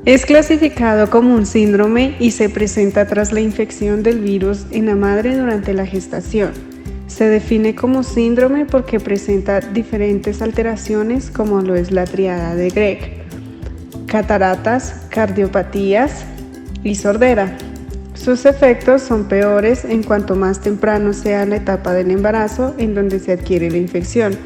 Es clasificado como un síndrome y se presenta tras la infección del virus en la madre durante la gestación. Se define como síndrome porque presenta diferentes alteraciones como lo es la tríada de Gregg: cataratas, cardiopatías y sordera. Sus efectos son peores en cuanto más temprano sea la etapa del embarazo en donde se adquiere la infección,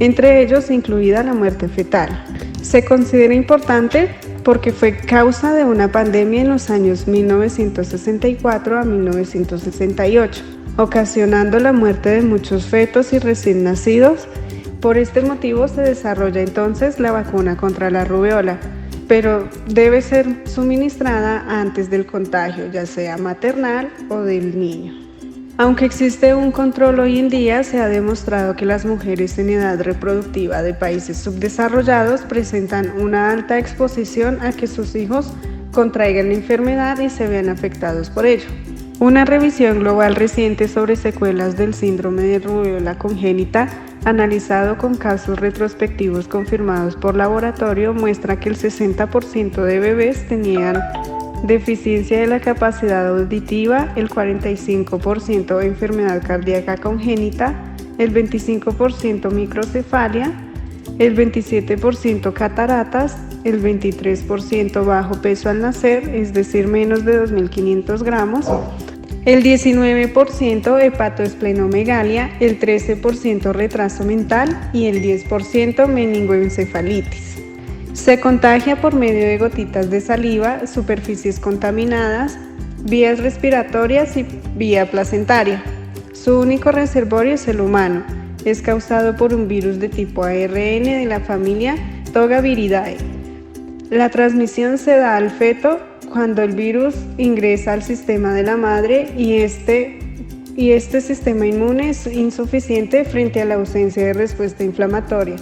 entre ellos incluida la muerte fetal. Se considera importante porque fue causa de una pandemia en los años 1964 a 1968, ocasionando la muerte de muchos fetos y recién nacidos. Por este motivo se desarrolla entonces la vacuna contra la rubéola, pero debe ser suministrada antes del contagio, ya sea maternal o del niño. Aunque existe un control hoy en día, se ha demostrado que las mujeres en edad reproductiva de países subdesarrollados presentan una alta exposición a que sus hijos contraigan la enfermedad y se vean afectados por ello. Una revisión global reciente sobre secuelas del síndrome de rubéola congénita, analizado con casos retrospectivos confirmados por laboratorio, muestra que el 60% de bebés tenían deficiencia de la capacidad auditiva, el 45% enfermedad cardíaca congénita, el 25% microcefalia, el 27% cataratas, el 23% bajo peso al nacer, es decir, menos de 2.500 gramos, el 19% hepatoesplenomegalia, el 13% retraso mental y el 10% meningoencefalitis. Se contagia por medio de gotitas de saliva, superficies contaminadas, vías respiratorias y vía placentaria. Su único reservorio es el humano. Es causado por un virus de tipo ARN de la familia Togaviridae. La transmisión se da al feto cuando el virus ingresa al sistema de la madre y este sistema inmune es insuficiente frente a la ausencia de respuesta inflamatoria,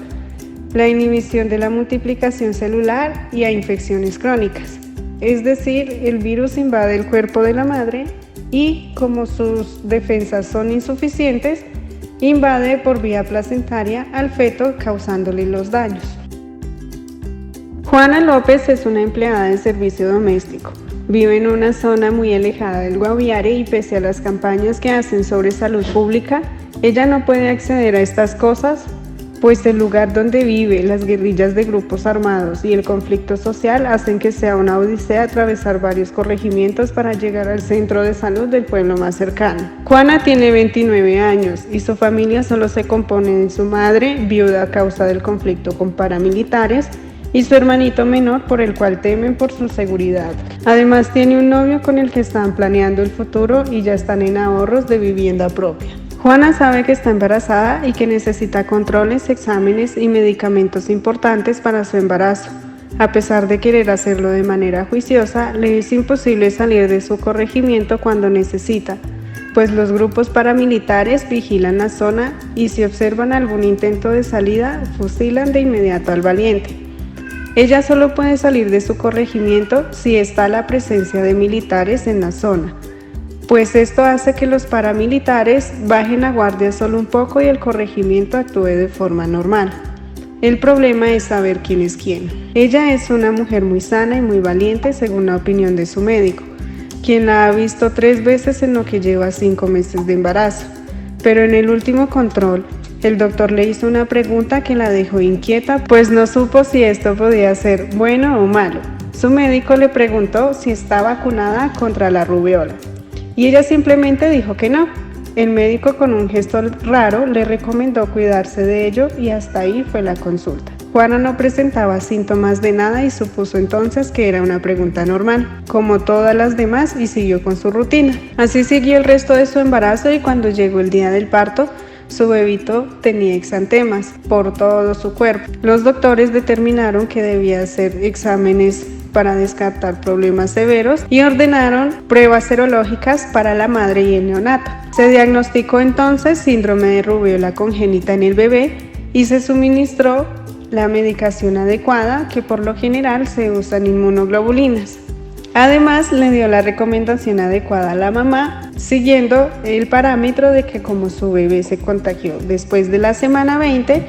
la inhibición de la multiplicación celular y a infecciones crónicas. Es decir, el virus invade el cuerpo de la madre y, como sus defensas son insuficientes, invade por vía placentaria al feto causándole los daños. Juana López es una empleada de servicio doméstico. Vive en una zona muy alejada del Guaviare y pese a las campañas que hacen sobre salud pública, ella no puede acceder a estas cosas, pues el lugar donde vive, las guerrillas de grupos armados y el conflicto social hacen que sea una odisea atravesar varios corregimientos para llegar al centro de salud del pueblo más cercano. Juana tiene 29 años y su familia solo se compone de su madre, viuda a causa del conflicto con paramilitares, y su hermanito menor por el cual temen por su seguridad. Además tiene un novio con el que están planeando el futuro y ya están en ahorros de vivienda propia. Juana sabe que está embarazada y que necesita controles, exámenes y medicamentos importantes para su embarazo. A pesar de querer hacerlo de manera juiciosa, le es imposible salir de su corregimiento cuando necesita, pues los grupos paramilitares vigilan la zona y si observan algún intento de salida, fusilan de inmediato al valiente. Ella solo puede salir de su corregimiento si está la presencia de militares en la zona, pues esto hace que los paramilitares bajen la guardia solo un poco y el corregimiento actúe de forma normal. El problema es saber quién es quién. Ella es una mujer muy sana y muy valiente según la opinión de su médico, quien la ha visto 3 veces en lo que lleva 5 meses de embarazo, pero en el último control, el doctor le hizo una pregunta que la dejó inquieta, pues no supo si esto podía ser bueno o malo. Su médico le preguntó si está vacunada contra la rubéola y ella simplemente dijo que no. El médico, con un gesto raro, le recomendó cuidarse de ello y hasta ahí fue la consulta. Juana no presentaba síntomas de nada y supuso entonces que era una pregunta normal, como todas las demás, y siguió con su rutina. Así siguió el resto de su embarazo y cuando llegó el día del parto, su bebito tenía exantemas por todo su cuerpo. Los doctores determinaron que debía hacer exámenes para descartar problemas severos y ordenaron pruebas serológicas para la madre y el neonato. Se diagnosticó entonces síndrome de rubéola congénita en el bebé y se suministró la medicación adecuada, que por lo general se usan inmunoglobulinas. Además, le dio la recomendación adecuada a la mamá, siguiendo el parámetro de que como su bebé se contagió después de la semana 20,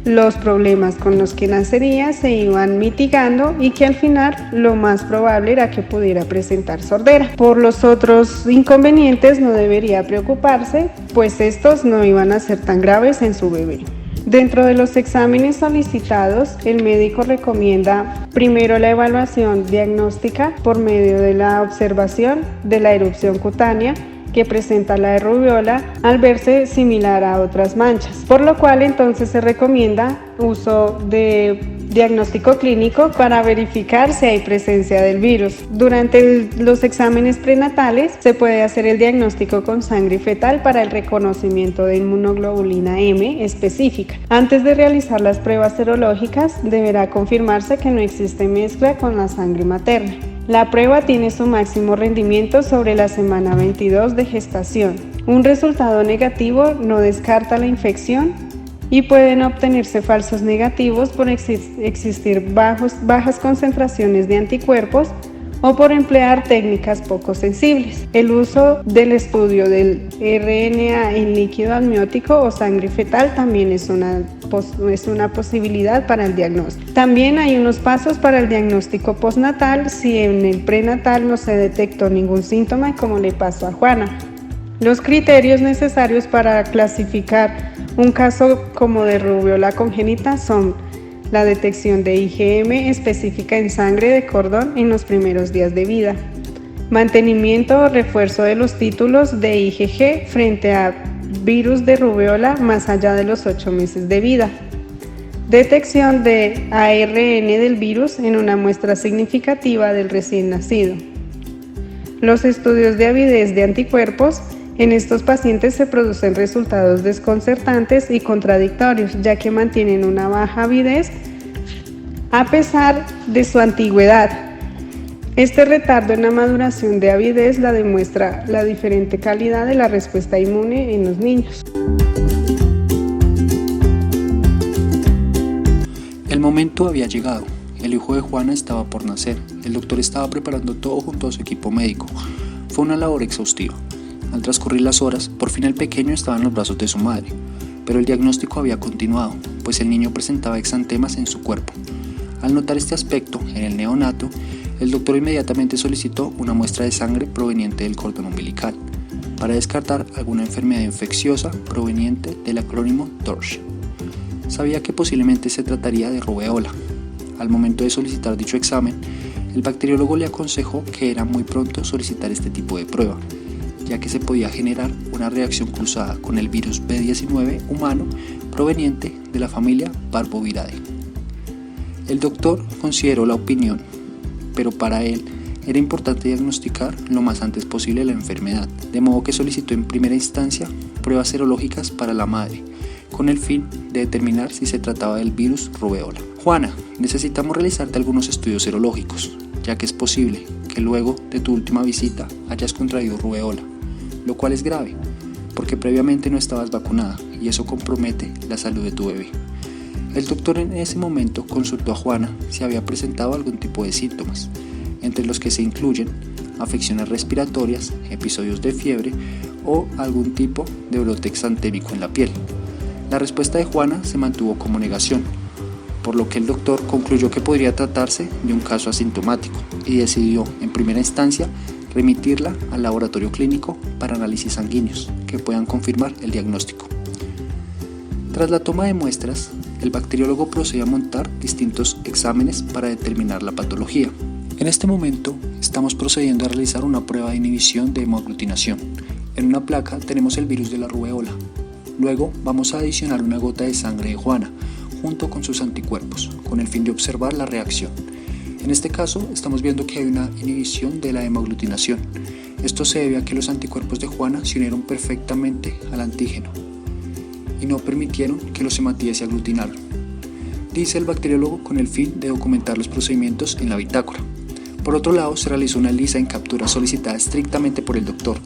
los problemas con los que nacería se iban mitigando y que al final lo más probable era que pudiera presentar sordera. Por los otros inconvenientes no debería preocuparse, pues estos no iban a ser tan graves en su bebé. Dentro de los exámenes solicitados, el médico recomienda primero la evaluación diagnóstica por medio de la observación de la erupción cutánea que presenta la rubiola al verse similar a otras manchas, por lo cual entonces se recomienda uso de diagnóstico clínico para verificar si hay presencia del virus. Durante los exámenes prenatales se puede hacer el diagnóstico con sangre fetal para el reconocimiento de inmunoglobulina M específica. Antes de realizar las pruebas serológicas deberá confirmarse que no existe mezcla con la sangre materna. La prueba tiene su máximo rendimiento sobre la semana 22 de gestación. Un resultado negativo no descarta la infección y pueden obtenerse falsos negativos por existir bajas concentraciones de anticuerpos o por emplear técnicas poco sensibles. El uso del estudio del RNA en líquido amniótico o sangre fetal también es una posibilidad para el diagnóstico. También hay unos pasos para el diagnóstico postnatal si en el prenatal no se detectó ningún síntoma, como le pasó a Juana. Los criterios necesarios para clasificar un caso como de rubiola congénita son la detección de IgM específica en sangre de cordón en los primeros días de vida, mantenimiento o refuerzo de los títulos de IgG frente a virus de rubiola más allá de los 8 meses de vida, detección de ARN del virus en una muestra significativa del recién nacido. Los estudios de avidez de anticuerpos. En estos pacientes se producen resultados desconcertantes y contradictorios, ya que mantienen una baja avidez a pesar de su antigüedad. Este retardo en la maduración de avidez la demuestra la diferente calidad de la respuesta inmune en los niños. El momento había llegado. El hijo de Juana estaba por nacer. El doctor estaba preparando todo junto a su equipo médico. Fue una labor exhaustiva. Al transcurrir las horas, por fin el pequeño estaba en los brazos de su madre, pero el diagnóstico había continuado, pues el niño presentaba exantemas en su cuerpo. Al notar este aspecto en el neonato, el doctor inmediatamente solicitó una muestra de sangre proveniente del cordón umbilical, para descartar alguna enfermedad infecciosa proveniente del acrónimo TORCH. Sabía que posiblemente se trataría de rubeola. Al momento de solicitar dicho examen, el bacteriólogo le aconsejó que era muy pronto solicitar este tipo de prueba, ya que se podía generar una reacción cruzada con el virus B19 humano proveniente de la familia Parvoviridae. El doctor consideró la opinión, pero para él era importante diagnosticar lo más antes posible la enfermedad, de modo que solicitó en primera instancia pruebas serológicas para la madre, con el fin de determinar si se trataba del virus rubeola. Juana, necesitamos realizarte algunos estudios serológicos, ya que es posible que luego de tu última visita hayas contraído rubeola, lo cual es grave, porque previamente no estabas vacunada y eso compromete la salud de tu bebé. El doctor en ese momento consultó a Juana si había presentado algún tipo de síntomas, entre los que se incluyen afecciones respiratorias, episodios de fiebre o algún tipo de brote exantémico en la piel. La respuesta de Juana se mantuvo como negación, por lo que el doctor concluyó que podría tratarse de un caso asintomático y decidió, en primera instancia, remitirla al laboratorio clínico para análisis sanguíneos que puedan confirmar el diagnóstico. Tras la toma de muestras, el bacteriólogo procede a montar distintos exámenes para determinar la patología. En este momento, estamos procediendo a realizar una prueba de inhibición de hemoaglutinación. En una placa tenemos el virus de la rubeola. Luego vamos a adicionar una gota de sangre de Juana, junto con sus anticuerpos, con el fin de observar la reacción. En este caso, estamos viendo que hay una inhibición de la hemoaglutinación. Esto se debe a que los anticuerpos de Juana se unieron perfectamente al antígeno y no permitieron que los hematíes se aglutinaran, dice el bacteriólogo con el fin de documentar los procedimientos en la bitácora. Por otro lado, se realizó una ELISA en captura solicitada estrictamente por el doctor,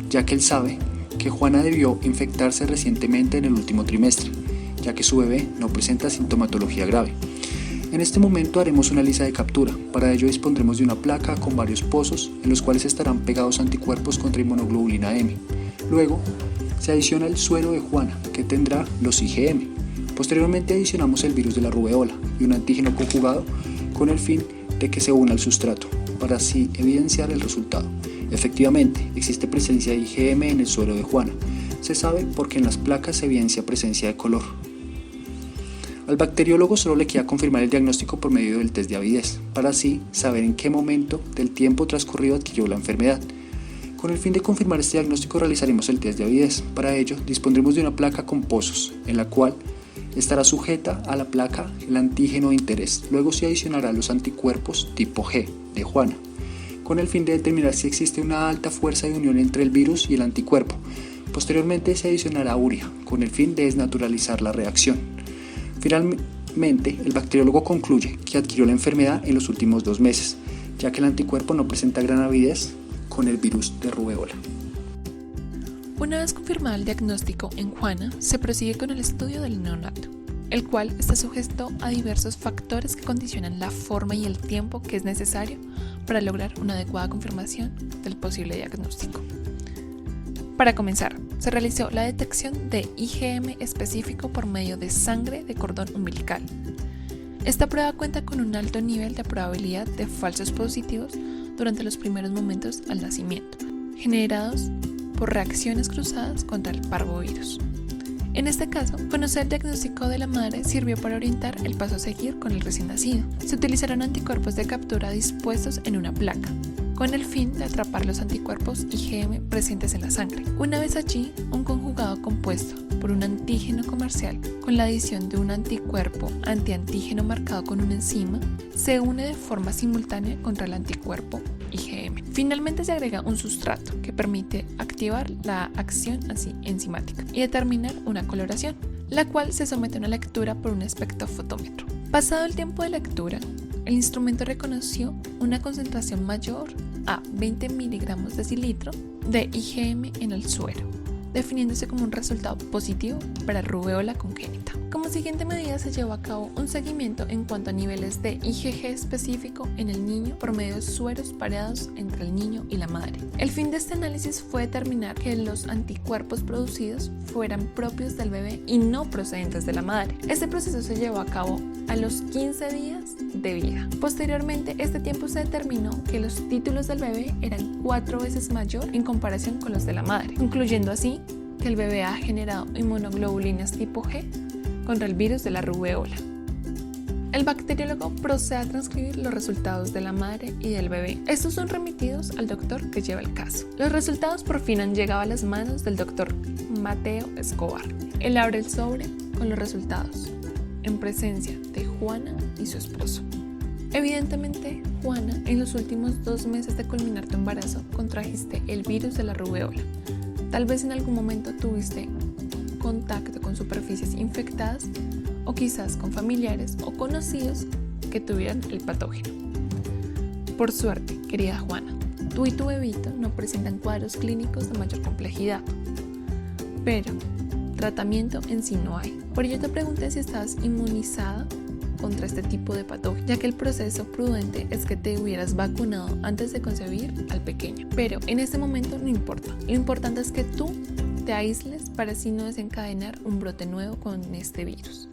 ya que él sabe que Juana debió infectarse recientemente en el último trimestre, ya que su bebé no presenta sintomatología grave. En este momento haremos una ELISA de captura. Para ello dispondremos de una placa con varios pozos en los cuales estarán pegados anticuerpos contra inmunoglobulina M. Luego se adiciona el suero de Juana, que tendrá los IgM, Posteriormente adicionamos el virus de la rubeola y un antígeno conjugado con el fin de que se una al sustrato, para así evidenciar el resultado. Efectivamente, existe presencia de IgM en el suero de Juana. Se sabe porque en las placas se evidencia presencia de color. Al bacteriólogo solo le queda confirmar el diagnóstico por medio del test de avidez, para así saber en qué momento del tiempo transcurrido adquirió la enfermedad. Con el fin de confirmar este diagnóstico realizaremos el test de avidez. Para ello dispondremos de una placa con pozos, en la cual estará sujeta a la placa el antígeno de interés. Luego se adicionará los anticuerpos tipo G de Juana, con el fin de determinar si existe una alta fuerza de unión entre el virus y el anticuerpo. Posteriormente se adicionará urea, con el fin de desnaturalizar la reacción. Finalmente, el bacteriólogo concluye que adquirió la enfermedad en los últimos 2 meses, ya que el anticuerpo no presenta gran avidez con el virus de rubeola. Una vez confirmado el diagnóstico en Juana, se prosigue con el estudio del neonato, el cual está sujeto a diversos factores que condicionan la forma y el tiempo que es necesario para lograr una adecuada confirmación del posible diagnóstico. Para comenzar, se realizó la detección de IgM específico por medio de sangre de cordón umbilical. Esta prueba cuenta con un alto nivel de probabilidad de falsos positivos durante los primeros momentos al nacimiento, generados por reacciones cruzadas contra el parvovirus. En este caso, conocer el diagnóstico de la madre sirvió para orientar el paso a seguir con el recién nacido. Se utilizaron anticuerpos de captura dispuestos en una placa, con el fin de atrapar los anticuerpos IgM presentes en la sangre. Una vez allí, un conjugado compuesto por un antígeno comercial con la adición de un anticuerpo antiantígeno marcado con una enzima se une de forma simultánea contra el anticuerpo IgM. Finalmente se agrega un sustrato que permite activar la acción enzimática y determinar una coloración, la cual se somete a una lectura por un espectrofotómetro. Pasado el tiempo de lectura, el instrumento reconoció una concentración mayor a 20 miligramos decilitro de IgM en el suero, definiéndose como un resultado positivo para rubeola congénita. Como siguiente medida se llevó a cabo un seguimiento en cuanto a niveles de IgG específico en el niño por medio de sueros pareados entre el niño y la madre. El fin de este análisis fue determinar que los anticuerpos producidos fueran propios del bebé y no procedentes de la madre. Este proceso se llevó a cabo a los 15 días de vida. Posteriormente, este tiempo se determinó que los títulos del bebé eran 4 veces mayor en comparación con los de la madre, concluyendo así que el bebé ha generado inmunoglobulinas tipo G contra el virus de la rubeola. El bacteriólogo procede a transcribir los resultados de la madre y del bebé. Estos son remitidos al doctor que lleva el caso. Los resultados por fin han llegado a las manos del doctor Mateo Escobar. Él abre el sobre con los resultados, en presencia de Juana y su esposo. Evidentemente, Juana, en los últimos 2 meses de culminar tu embarazo, contrajiste el virus de la rubeola. Tal vez en algún momento tuviste contacto con superficies infectadas o quizás con familiares o conocidos que tuvieran el patógeno. Por suerte, querida Juana, tú y tu bebito no presentan cuadros clínicos de mayor complejidad, pero tratamiento en sí no hay. Por ello te pregunté si estabas inmunizada contra este tipo de patógeno, ya que el proceso prudente es que te hubieras vacunado antes de concebir al pequeño. Pero en este momento no importa. Lo importante es que tú te aísles para así no desencadenar un brote nuevo con este virus.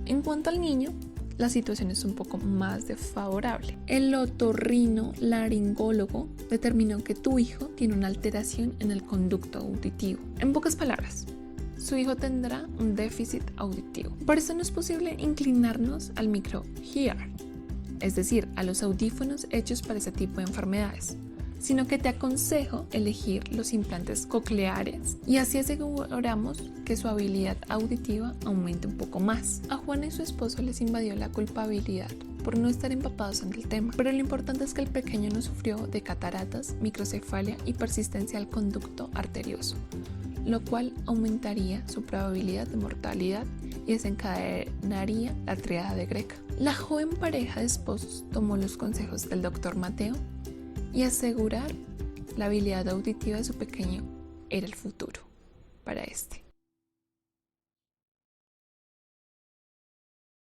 En cuanto al niño, la situación es un poco más desfavorable. El otorrinolaringólogo determinó que tu hijo tiene una alteración en el conducto auditivo. En pocas palabras, su hijo tendrá un déficit auditivo. Por eso no es posible inclinarnos al micro-hear, es decir, a los audífonos hechos para ese tipo de enfermedades, sino que te aconsejo elegir los implantes cocleares y así aseguramos que su habilidad auditiva aumente un poco más. A Juana y su esposo les invadió la culpabilidad por no estar empapados ante el tema, pero lo importante es que el pequeño no sufrió de cataratas, microcefalia y persistencia al conducto arterioso, lo cual aumentaría su probabilidad de mortalidad y desencadenaría la tríada de Greca. La joven pareja de esposos tomó los consejos del doctor Mateo y asegurar la habilidad auditiva de su pequeño era el futuro para este.